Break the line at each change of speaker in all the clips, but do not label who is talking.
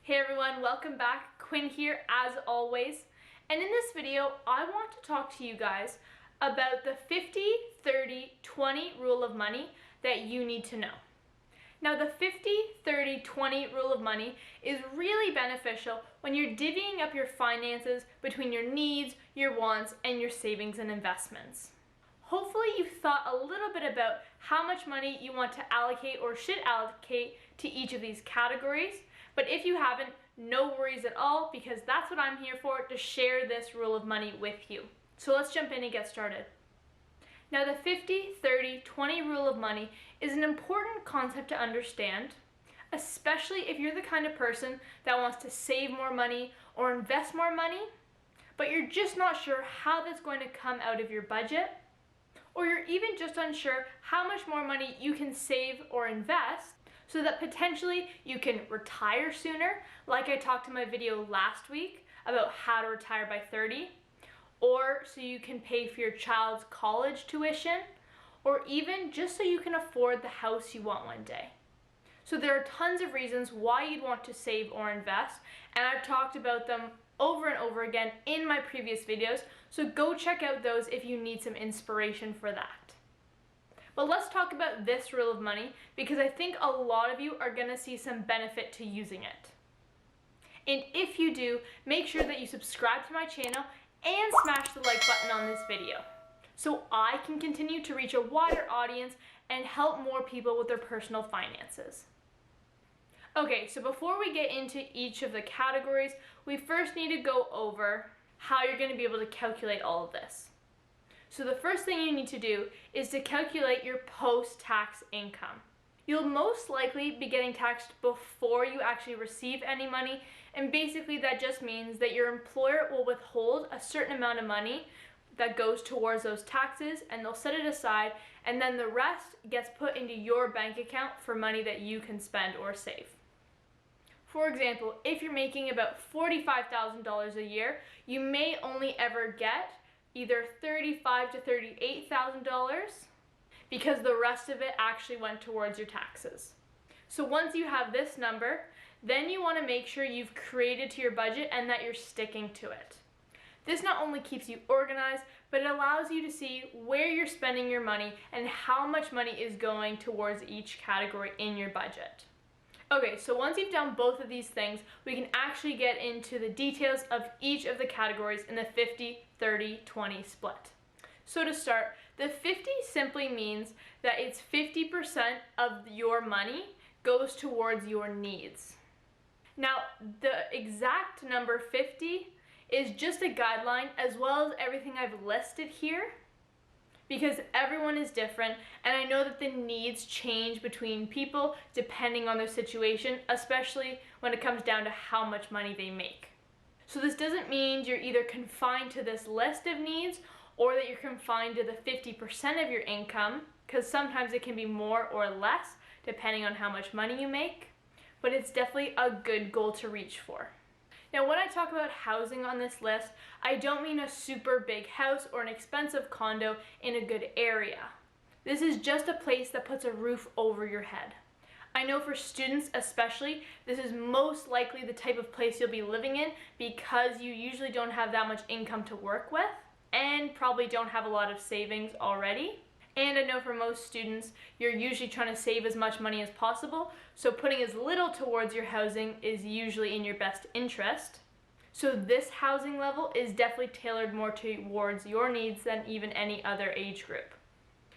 Hey everyone, welcome back. Quinn here as always. And in this video, I want to talk to you guys about the 50-30-20 rule of money that you need to know. Now the 50-30-20 rule of money is really beneficial when you're divvying up your finances between your needs, your wants, and your savings and investments. Hopefully you've thought a little bit about how much money you want to allocate or should allocate to each of these categories. But if you haven't, no worries at all, because that's what I'm here for, to share this rule of money with you. So let's jump in and get started. Now the 50-30-20 rule of money is an important concept to understand, especially if you're the kind of person that wants to save more money or invest more money, but you're just not sure how that's going to come out of your budget, or you're even just unsure how much more money you can save or invest so that potentially you can retire sooner, like I talked in my video last week about how to retire by 30, or so you can pay for your child's college tuition, or even just so you can afford the house you want one day. So there are tons of reasons why you'd want to save or invest, and I've talked about them over and over again in my previous videos, so go check out those if you need some inspiration for that. But let's talk about this rule of money, because I think a lot of you are going to see some benefit to using it. And if you do, make sure that you subscribe to my channel and smash the like button on this video, so I can continue to reach a wider audience and help more people with their personal finances. Okay, so before we get into each of the categories, we first need to go over how you're going to be able to calculate all of this. So the first thing you need to do is to calculate your post-tax income. You'll most likely be getting taxed before you actually receive any money, and basically that just means that your employer will withhold a certain amount of money that goes towards those taxes, and they'll set it aside, and then the rest gets put into your bank account for money that you can spend or save. For example, if you're making about $45,000 a year, you may only ever get either $35,000 to $38,000 because the rest of it actually went towards your taxes. So once you have this number, then you want to make sure you've created to your budget and that you're sticking to it. This not only keeps you organized, but it allows you to see where you're spending your money and how much money is going towards each category in your budget. Okay, so once you've done both of these things, we can actually get into the details of each of the categories in the 50-30-20 split. So to start, the 50 simply means that it's 50% of your money goes towards your needs. Now, the exact number 50 is just a guideline, as well as everything I've listed here, because everyone is different, and I know that the needs change between people depending on their situation, especially when it comes down to how much money they make. So this doesn't mean you're either confined to this list of needs or that you're confined to the 50% of your income, because sometimes it can be more or less depending on how much money you make, but it's definitely a good goal to reach for. Now, when I talk about housing on this list, I don't mean a super big house or an expensive condo in a good area. This is just a place that puts a roof over your head. I know for students especially, this is most likely the type of place you'll be living in because you usually don't have that much income to work with and probably don't have a lot of savings already. And I know for most students, you're usually trying to save as much money as possible, so putting as little towards your housing is usually in your best interest. So this housing level is definitely tailored more towards your needs than even any other age group.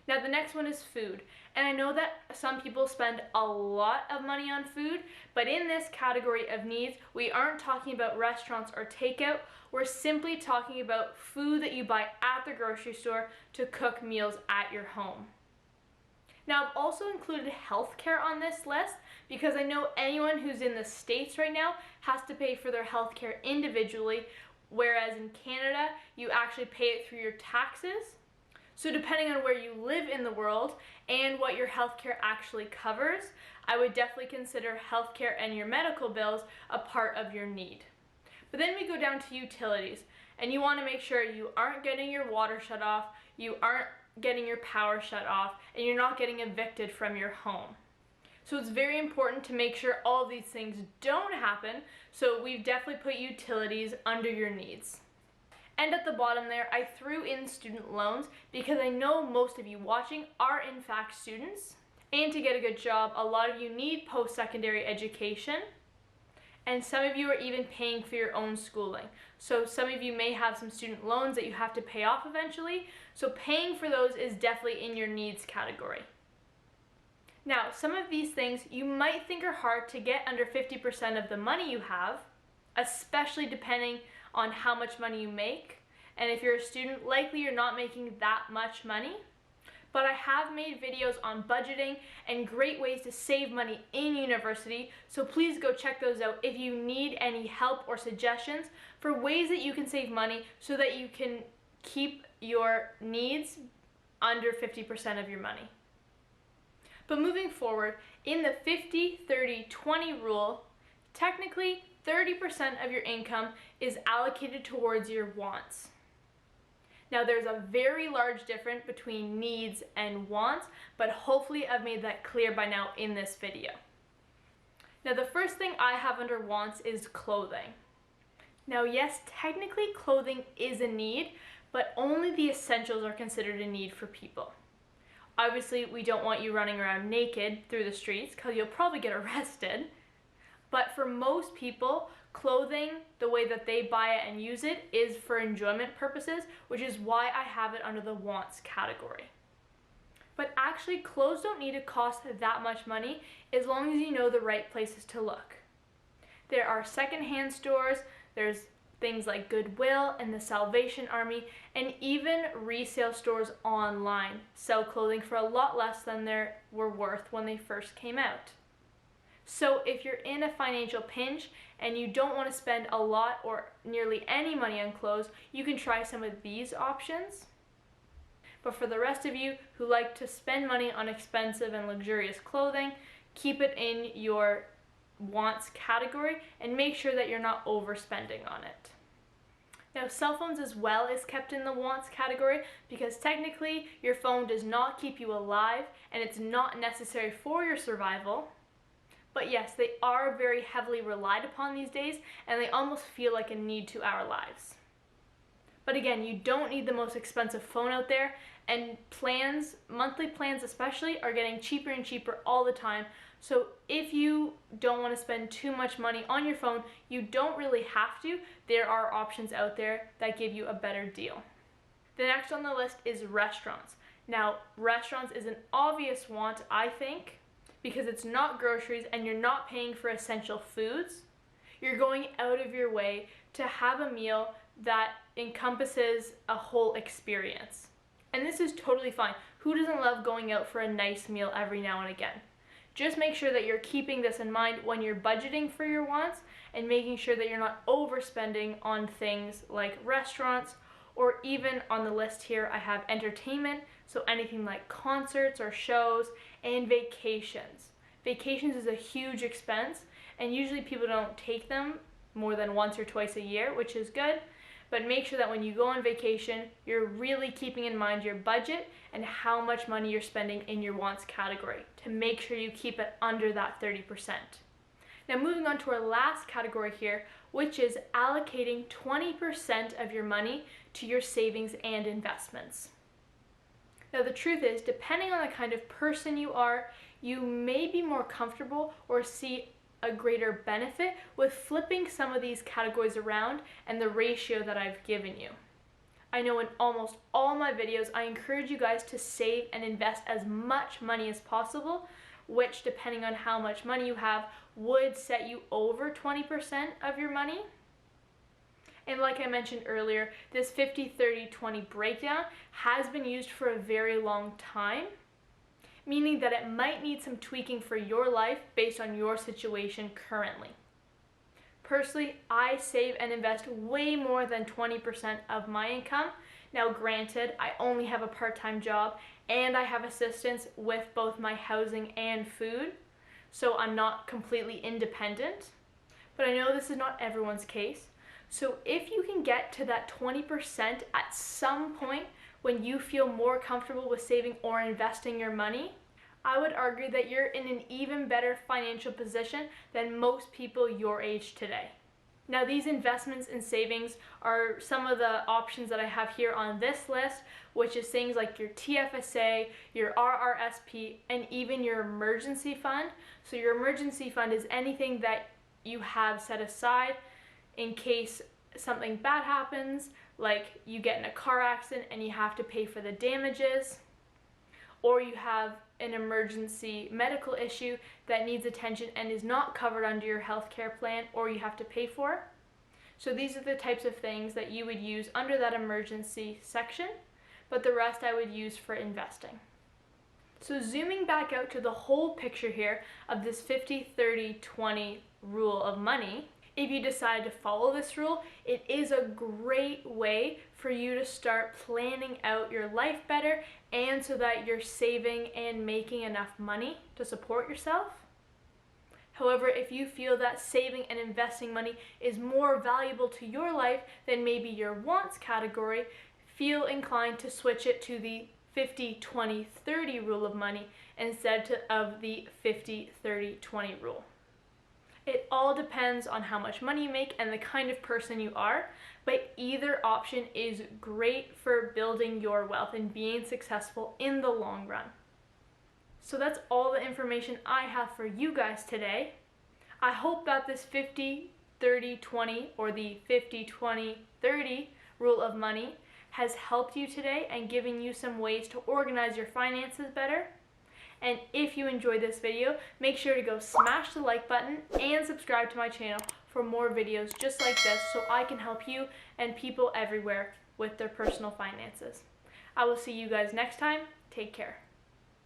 Now the next one is food, and I know that some people spend a lot of money on food, but in this category of needs, we aren't talking about restaurants or takeout. We're simply talking about food that you buy at the grocery store to cook meals at your home. Now I've also included healthcare on this list because I know anyone who's in the States right now has to pay for their healthcare individually, whereas in Canada, you actually pay it through your taxes. So depending on where you live in the world and what your healthcare actually covers, I would definitely consider healthcare and your medical bills a part of your need. But then we go down to utilities, and you want to make sure you aren't getting your water shut off, you aren't getting your power shut off, and you're not getting evicted from your home. So it's very important to make sure all of these things don't happen. So we've definitely put utilities under your needs. And at the bottom there, I threw in student loans because I know most of you watching are in fact students. And to get a good job, a lot of you need post-secondary education. And some of you are even paying for your own schooling. So some of you may have some student loans that you have to pay off eventually. So paying for those is definitely in your needs category. Now, some of these things you might think are hard to get under 50% of the money you have, especially depending on how much money you make. And if you're a student, likely you're not making that much money. But I have made videos on budgeting and great ways to save money in university, so please go check those out if you need any help or suggestions for ways that you can save money so that you can keep your needs under 50% of your money. But moving forward, in the 50-30-20 rule, technically 30% of your income is allocated towards your wants. Now there's a very large difference between needs and wants, but hopefully I've made that clear by now in this video. Now the first thing I have under wants is clothing. Now yes, technically clothing is a need, but only the essentials are considered a need for people. Obviously we don't want you running around naked through the streets because you'll probably get arrested. But for most people, clothing, the way that they buy it and use it, is for enjoyment purposes, which is why I have it under the wants category. But actually, clothes don't need to cost that much money as long as you know the right places to look. There are secondhand stores, there's things like Goodwill and the Salvation Army, and even resale stores online sell clothing for a lot less than they were worth when they first came out. So if you're in a financial pinch and you don't want to spend a lot or nearly any money on clothes, you can try some of these options. But for the rest of you who like to spend money on expensive and luxurious clothing, keep it in your wants category and make sure that you're not overspending on it. Now, cell phones as well is kept in the wants category because technically your phone does not keep you alive and it's not necessary for your survival. But yes, they are very heavily relied upon these days and they almost feel like a need to our lives. But again, you don't need the most expensive phone out there, and plans, monthly plans especially, are getting cheaper and cheaper all the time. So if you don't want to spend too much money on your phone, you don't really have to. There are options out there that give you a better deal. The next on the list is restaurants. Now, restaurants is an obvious want, I think, because it's not groceries and you're not paying for essential foods. You're going out of your way to have a meal that encompasses a whole experience. And this is totally fine. Who doesn't love going out for a nice meal every now and again? Just make sure that you're keeping this in mind when you're budgeting for your wants and making sure that you're not overspending on things like restaurants, or even on the list here I have entertainment, so anything like concerts or shows, and vacations. Vacations is a huge expense and usually people don't take them more than once or twice a year, which is good. But make sure that when you go on vacation, you're really keeping in mind your budget and how much money you're spending in your wants category to make sure you keep it under that 30%. Now moving on to our last category here, which is allocating 20% of your money to your savings and investments. Now the truth is, depending on the kind of person you are, you may be more comfortable or see a greater benefit with flipping some of these categories around and the ratio that I've given you. I know in almost all my videos I encourage you guys to save and invest as much money as possible, which depending on how much money you have would set you over 20% of your money. And like I mentioned earlier, this 50-30-20 breakdown has been used for a very long time, meaning that it might need some tweaking for your life based on your situation currently. Personally, I save and invest way more than 20% of my income. Now granted, I only have a part-time job and I have assistance with both my housing and food, so I'm not completely independent. But I know this is not everyone's case. So if you can get to that 20% at some point when you feel more comfortable with saving or investing your money, I would argue that you're in an even better financial position than most people your age today. Now, these investments and savings are some of the options that I have here on this list, which is things like your TFSA, your RRSP, and even your emergency fund. So your emergency fund is anything that you have set aside in case something bad happens, like you get in a car accident and you have to pay for the damages, or you have an emergency medical issue that needs attention and is not covered under your health care plan, or you have to pay for. So these are the types of things that you would use under that emergency section, but the rest I would use for investing. So zooming back out to the whole picture here of this 50-30-20 rule of money, if you decide to follow this rule, it is a great way for you to start planning out your life better, and so that you're saving and making enough money to support yourself. However, if you feel that saving and investing money is more valuable to your life than maybe your wants category, feel inclined to switch it to the 50-20-30 rule of money instead of the 50-30-20 rule. It all depends on how much money you make and the kind of person you are, but either option is great for building your wealth and being successful in the long run. So that's all the information I have for you guys today. I hope that this 50-30-20 or the 50-20-30 rule of money has helped you today and given you some ways to organize your finances better. And if you enjoyed this video, make sure to go smash the like button and subscribe to my channel for more videos just like this, so I can help you and people everywhere with their personal finances. I will see you guys next time. Take care.